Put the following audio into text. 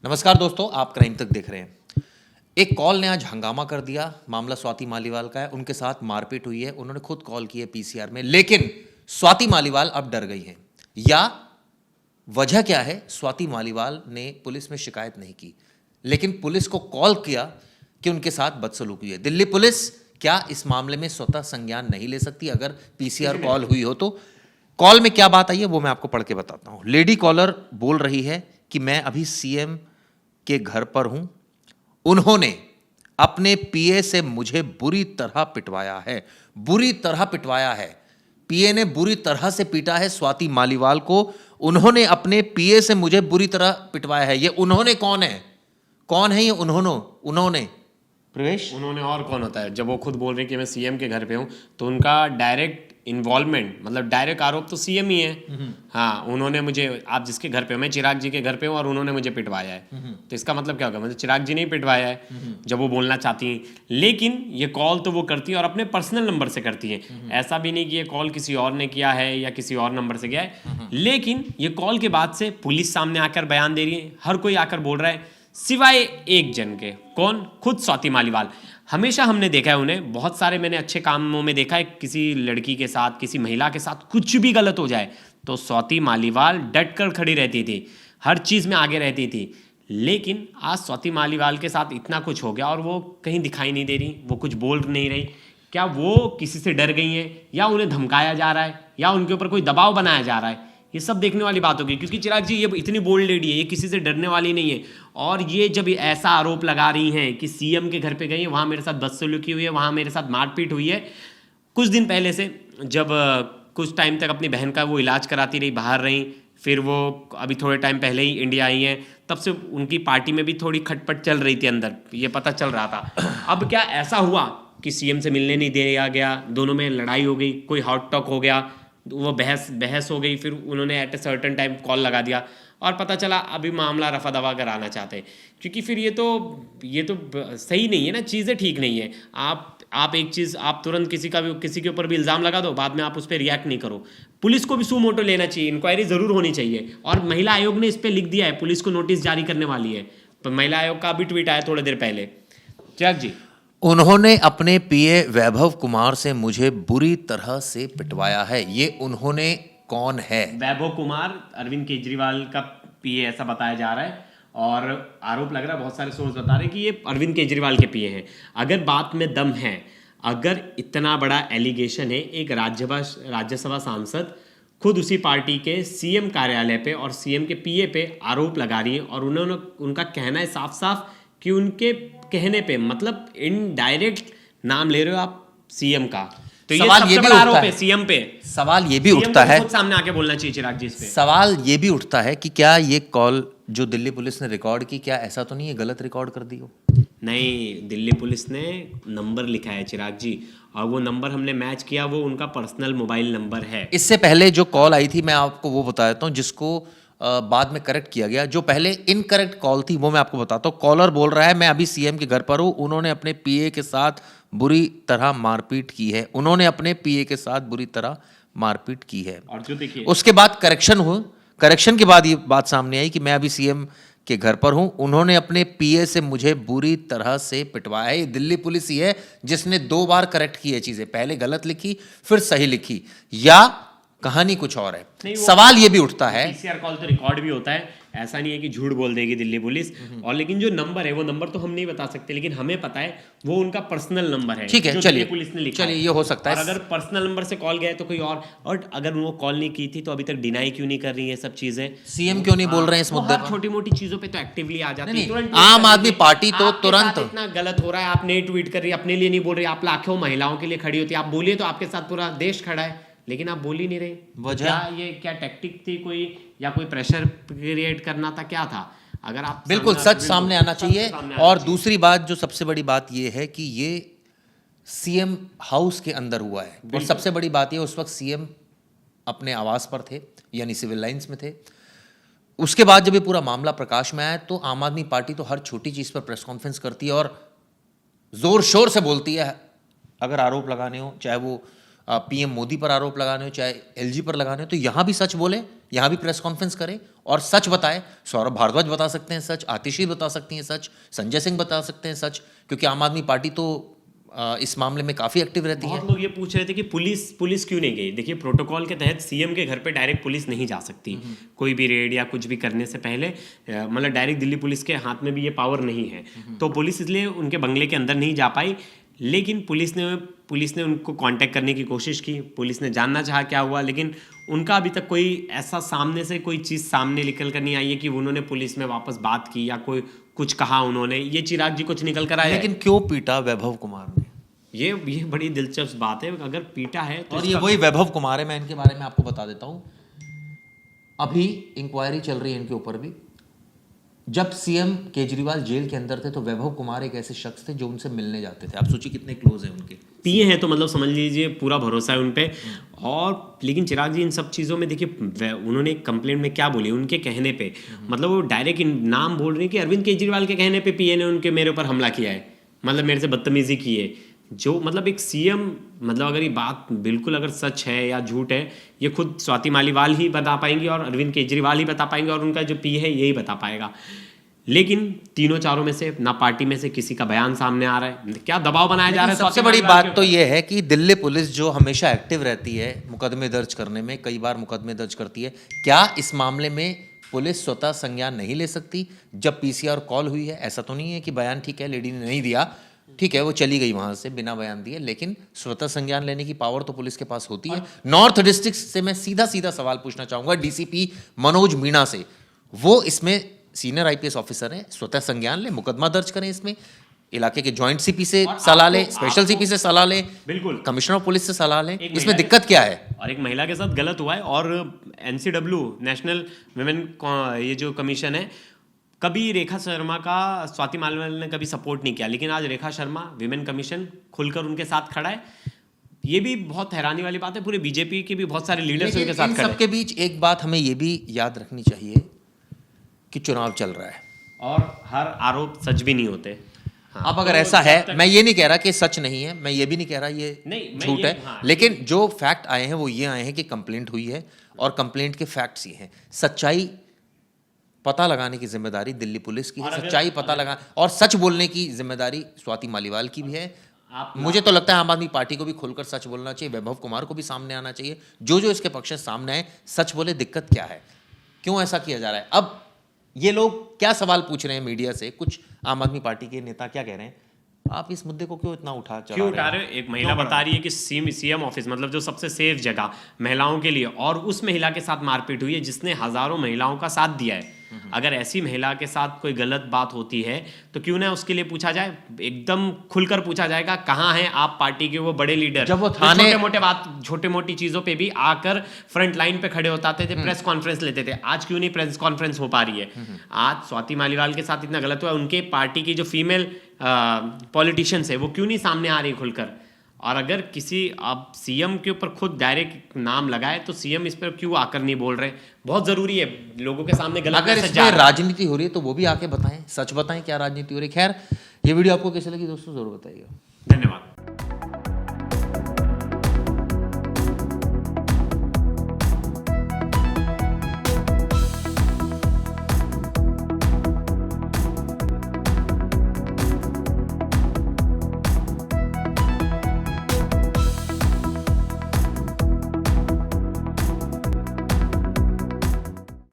नमस्कार दोस्तों, आप क्राइम तक देख रहे हैं। एक कॉल ने आज हंगामा कर दिया। मामला स्वाति मालीवाल का है। उनके साथ मारपीट हुई है। उन्होंने खुद कॉल की है पीसीआर में, लेकिन स्वाति मालीवाल अब डर गई हैं। या वजह क्या है? स्वाति मालीवाल ने पुलिस में शिकायत नहीं की, लेकिन पुलिस को कॉल किया कि उनके साथ बदसलूकी है। दिल्ली पुलिस क्या इस मामले में स्वतः संज्ञान नहीं ले सकती अगर पीसीआर कॉल हुई हो तो? कॉल में क्या बात आई है वो मैं आपको पढ़ के बताता हूं। लेडी कॉलर बोल रही है कि मैं अभी सीएम के घर पर हूं। उन्होंने अपने पीए से मुझे बुरी तरह पिटवाया है। बुरी तरह पिटवाया है। पीए ने बुरी तरह से पीटा है स्वाति मालीवाल को। उन्होंने अपने पीए से मुझे बुरी तरह पिटवाया है। ये उन्होंने कौन है? कौन है ये उन्होंने? प्रवेश, उन्होंने और कौन होता है? जब वो खुद बोल रहे हैं कि मैं सीएम के घर पे हूँ, तो उनका डायरेक्ट इन्वॉल्वमेंट, मतलब डायरेक्ट आरोप तो सीएम ही है। हाँ, उन्होंने मुझे, आप जिसके घर पे हो, मैं चिराग जी के घर पे हूँ और उन्होंने मुझे पिटवाया है, तो इसका मतलब क्या होगा? मतलब चिराग जी ने ही पिटवाया है जब वो बोलना चाहती हैं। लेकिन ये कॉल तो वो करती है और अपने पर्सनल नंबर से करती है। ऐसा भी नहीं कि ये कॉल किसी और ने किया है या किसी और नंबर से गया है। लेकिन ये कॉल के बाद से पुलिस सामने आकर बयान दे रही है, हर कोई आकर बोल रहा है, सिवाय एक जन के। कौन? खुद स्वाति मालीवाल। हमेशा हमने देखा है उन्हें, बहुत सारे मैंने अच्छे कामों में देखा है, किसी लड़की के साथ, किसी महिला के साथ कुछ भी गलत हो जाए तो स्वाति मालीवाल डट कर खड़ी रहती थी, हर चीज़ में आगे रहती थी। लेकिन आज स्वाति मालीवाल के साथ इतना कुछ हो गया और वो कहीं दिखाई नहीं दे रही, वो कुछ बोल नहीं रही। क्या वो किसी से डर गई हैं, या उन्हें धमकाया जा रहा है, या उनके ऊपर कोई दबाव बनाया जा रहा है? ये सब देखने वाली बात होगी, क्योंकि चिराग जी ये इतनी बोल्ड लेडी है, ये किसी से डरने वाली नहीं है। और ये जब ऐसा आरोप लगा रही हैं कि सीएम के घर पे गई, वहाँ मेरे साथ बदसलूकी हुई है, वहाँ मेरे साथ मारपीट हुई है, कुछ दिन पहले से, जब कुछ टाइम तक अपनी बहन का वो इलाज कराती रही, बाहर रही, फिर वो अभी थोड़े टाइम पहले ही इंडिया आई हैं, तब से उनकी पार्टी में भी थोड़ी खटपट चल रही थी अंदर, ये पता चल रहा था। अब क्या ऐसा हुआ कि सीएम से मिलने नहीं दिया गया, दोनों में लड़ाई हो गई, कोई हॉट टॉक हो गया, वो बहस हो गई, फिर उन्होंने at a certain time call लगा दिया और पता चला अभी मामला रफा दफा कराना चाहते हैं। क्योंकि फिर ये तो सही नहीं है ना, चीज़ें ठीक नहीं है। आप एक चीज़, आप तुरंत किसी के ऊपर भी इल्ज़ाम लगा दो, बाद में आप उस पर रिएक्ट नहीं करो। पुलिस को भी सू मोटो लेना चाहिए, इंक्वायरी ज़रूर होनी चाहिए। और महिला आयोग ने इस पर लिख दिया है, पुलिस को नोटिस जारी करने वाली है। तो महिला आयोग का भी ट्वीट आया थोड़ी देर पहले। चिराग जी, उन्होंने अपने पीए वैभव कुमार से मुझे बुरी तरह से पिटवाया है। ये उन्होंने कौन है? वैभव कुमार अरविंद केजरीवाल का पीए ऐसा बताया जा रहा है, और आरोप लग रहा है, बहुत सारे सोर्स बता रहे हैं कि ये अरविंद केजरीवाल के पीए हैं। अगर बात में दम है, अगर इतना बड़ा एलिगेशन है, एक राज्यसभा सांसद खुद उसी पार्टी के सीएम कार्यालय पे और सीएम के पीए पे आरोप लगा रही है, और उनका कहना है साफ साफ कि उनके कहने पे, मतलब इनडायरेक्ट नाम ले रहे हो आप सीएम का, तो सवाल ये भी उठता है सीएम पे। सवाल ये भी उठता है, खुद सामने आके बोलना चाहिए चिराग जी इस पे। सवाल ये भी उठता है कि क्या ये कॉल जो दिल्ली पुलिस ने रिकॉर्ड की, क्या ऐसा तो नहीं है गलत रिकॉर्ड कर दी हो? नहीं, दिल्ली पुलिस ने नंबर लिखा है चिराग जी, और वो नंबर हमने मैच किया, वो उनका पर्सनल मोबाइल नंबर है। इससे पहले जो कॉल आई थी, मैं आपको वो बता देता हूँ, जिसको बाद में करेक्ट किया गया। जो पहले इनकरेक्ट कॉल थी वो मैं आपको बताता हूँ। कॉलर बोल रहा है, मैं अभी सीएम के घर पर हूँ, उन्होंने अपने पीए के साथ बुरी तरह मारपीट की है। उन्होंने अपने पीए के साथ बुरी तरह मारपीट की है। और जो देखिए, उसके बाद करेक्शन हुआ। करेक्शन के बाद ये बात सामने आई कि मैं अभी सीएम के घर पर हूं, उन्होंने अपने पीए से मुझे बुरी तरह से पिटवाया है। ये दिल्ली पुलिस ही है जिसने 2 बार करेक्ट की है चीजें, पहले गलत लिखी फिर सही लिखी, या कहानी कुछ और है? सवाल ये भी उठता है, पीसीआर कॉल तो रिकॉर्ड भी होता है, ऐसा नहीं है कि झूठ बोल देगी दिल्ली पुलिस। और लेकिन जो नंबर है, वो नंबर तो हम नहीं बता सकते, लेकिन हमें पता है वो उनका पर्सनल नंबर है। ठीक है, जो चलिए दिल्ली पुलिस ने लिखा चलिए, है। ये हो सकता है। और अगर पर्सनल नंबर से कॉल गया है तो कोई और अगर वो कॉल नहीं की थी तो अभी तक डिनाई क्यों नहीं कर रही है सब चीजें? सीएम क्यों नहीं बोल रहे हैं इस मुद्दे पर? छोटी मोटी चीजों पे तो एक्टिवली आ जाती है। तुरंत आम आदमी पार्टी तो तुरंत, इतना गलत हो रहा है, आप नहीं ट्वीट कर रही, अपने लिए नहीं बोल रही, आप लाखों महिलाओं के लिए खड़ी होती है, आप बोलिए तो आपके साथ पूरा देश खड़ा है, लेकिन आप बोल ही नहीं रहे। वजह क्या टैक्टिक थी कोई, या कोई प्रेशर क्रिएट करना था, क्या था? अगर आप बिल्कुल सच सामने आना चाहिए। और दूसरी बात, जो सबसे बड़ी बात ये है कि ये सीएम हाउस के अंदर हुआ है, और सबसे बड़ी बात ये, उस वक्त सीएम अपने आवास पर थे, यानी सिविल लाइंस में थे। उसके बाद जब ये पूरा मामला प्रकाश में आया तो आम आदमी पार्टी तो हर छोटी चीज पर प्रेस कॉन्फ्रेंस करती है और जोर शोर से बोलती है अगर आरोप लगाने हो, चाहे वो पीएम मोदी पर आरोप लगाने हो चाहे एलजी पर लगाने हो, तो यहाँ भी सच बोले, यहाँ भी प्रेस कॉन्फ्रेंस करे और सच बताए। सौरभ भारद्वाज बता सकते हैं सच, आतिशी बता सकती हैं सच, संजय सिंह बता सकते हैं सच, क्योंकि आम आदमी पार्टी तो इस मामले में काफी एक्टिव रहती है। बहुत लोग ये पूछ रहे थे कि पुलिस क्यों नहीं गई। देखिए, प्रोटोकॉल के तहत सीएम के घर पे डायरेक्ट पुलिस नहीं जा सकती, कोई भी रेड या कुछ भी करने से पहले, मतलब डायरेक्ट दिल्ली पुलिस के हाथ में भी ये पावर नहीं है, तो पुलिस इसलिए उनके बंगले के अंदर नहीं जा पाई। लेकिन पुलिस ने उनको कांटेक्ट करने की कोशिश की, पुलिस ने जानना चाहा क्या हुआ, लेकिन उनका अभी तक कोई ऐसा सामने से कोई चीज़ सामने निकल कर नहीं आई है कि उन्होंने पुलिस में वापस बात की या कोई कुछ कहा उन्होंने। ये चिराग जी कुछ निकल कर आए। लेकिन क्यों पीटा वैभव कुमार ने? ये बड़ी दिलचस्प बात है। अगर पीटा है तो और ये वही वैभव कुमार है, मैं इनके बारे में आपको बता देता हूं। अभी इंक्वायरी चल रही है इनके ऊपर भी। जब सीएम केजरीवाल जेल के अंदर थे तो वैभव कुमार एक ऐसे शख्स थे जो उनसे मिलने जाते थे। आप सोचिए कितने क्लोज हैं उनके। पीए हैं तो मतलब समझ लीजिए पूरा भरोसा है उन पे। और लेकिन चिराग जी इन सब चीज़ों में देखिए, उन्होंने कंप्लेंट में क्या बोली उनके कहने पे, मतलब वो डायरेक्ट नाम बोल रहे हैं कि अरविंद केजरीवाल के कहने पे पीए ने उनके मेरे ऊपर हमला किया है, मतलब मेरे से बदतमीजी की है। जो मतलब एक सीएम, मतलब अगर ये बात बिल्कुल अगर सच है या झूठ है, ये खुद स्वाति मालीवाल ही बता पाएंगी और अरविंद केजरीवाल ही बता पाएंगे और उनका जो पी है यही बता पाएगा। लेकिन तीनों चारों में से ना पार्टी में से किसी का बयान सामने आ रहा है, क्या दबाव बनाया जा रहा है। सबसे बड़ी बात तो ये है कि दिल्ली पुलिस जो हमेशा एक्टिव रहती है मुकदमे दर्ज करने में, कई बार मुकदमे दर्ज करती है, क्या इस मामले में पुलिस स्वतः संज्ञान नहीं ले सकती? जब पीसीआर कॉल हुई है, ऐसा तो नहीं है कि बयान ठीक है लेडी ने नहीं दिया, ठीक है वो चली गई वहां से बिना बयान दिए, लेकिन स्वतः संज्ञान लेने की पावर तो पुलिस के पास होती है। नॉर्थ डिस्ट्रिक्ट से मैं सीधा सवाल पूछना चाहूंगा डीसीपी मनोज मीणा से, वो इसमें सीनियर आईपीएस ऑफिसर हैं, स्वतः संज्ञान ले, मुकदमा दर्ज करें, इसमें इलाके के जॉइंट सीपी से सलाह ले, स्पेशल सीपी से सलाह ले, बिल्कुल कमिश्नर ऑफ पुलिस से सलाह ले, इसमें दिक्कत क्या है? और एक महिला के साथ गलत हुआ है और एनसीडब्ल्यू नेशनल विमेन ये जो कमीशन है, कभी रेखा शर्मा का स्वाति मालीवाल ने कभी सपोर्ट नहीं किया, लेकिन आज रेखा शर्मा विमेन कमीशन खुलकर उनके साथ खड़ा है। ये भी बहुत हैरानी वाली बात है, पूरे बीजेपी के भी बहुत सारे लीडर्स उनके साथ खड़े हैं। सबके बीच एक बात हमें ये भी याद रखनी चाहिए कि चुनाव चल रहा है और हर आरोप सच भी नहीं होते। हाँ, अब अगर तो ऐसा है, मैं ये नहीं कह रहा कि सच नहीं है, मैं ये भी नहीं कह रहा ये झूठ है, हाँ, लेकिन जो फैक्ट आए हैं वो ये आए हैं कि कंप्लेंट हुई है और कंप्लेंट के फैक्ट्स ये हैं। सच्चाई पता लगाने की जिम्मेदारी दिल्ली पुलिस की है, सच्चाई पता लगा और सच बोलने की जिम्मेदारी स्वाति मालीवाल की भी है। मुझे तो लगता है आम आदमी पार्टी को भी खुलकर सच बोलना चाहिए, वैभव कुमार को भी सामने आना चाहिए, जो इसके पक्ष से सामने आए सच बोले। दिक्कत क्या है, क्यों ऐसा किया जा रहा है? अब ये लोग क्या सवाल पूछ रहे हैं मीडिया से, कुछ आम आदमी पार्टी के नेता क्या कह रहे हैं, आप इस मुद्दे को क्यों इतना क्यों उठा रहे हो? एक महिला बता रही है कि सीएम ऑफिस मतलब जो सबसे सेफ जगह महिलाओं के लिए, और उस महिला के साथ मारपीट हुई है जिसने हजारों महिलाओं का साथ दिया है। अगर ऐसी महिला के साथ कोई गलत बात होती है तो क्यों ना उसके लिए पूछा जाए, एकदम खुलकर पूछा जाएगा। कहाँ हैं आप पार्टी के वो बड़े लीडर जब वो थाने छोटे मोटी चीजों पे भी आकर फ्रंट लाइन पे खड़े होते थे, प्रेस कॉन्फ्रेंस लेते थे। आज क्यों नहीं प्रेस कॉन्फ्रेंस हो पा रही है? आज स्वाति मालीवाल के साथ इतना गलत हुआ, उनके पार्टी की जो फीमेल पॉलिटिशियंस है वो क्यों नहीं सामने आ रही खुलकर? और अगर किसी अब सीएम के ऊपर खुद डायरेक्ट नाम लगाए तो सीएम इस पर क्यों आकर नहीं बोल रहे? बहुत जरूरी है लोगों के सामने गलत। अगर इसमें राजनीति हो रही है तो वो भी आके बताएं, सच बताएं क्या राजनीति हो रही है। खैर, ये वीडियो आपको कैसे लगी दोस्तों जरूर बताइएगा। धन्यवाद।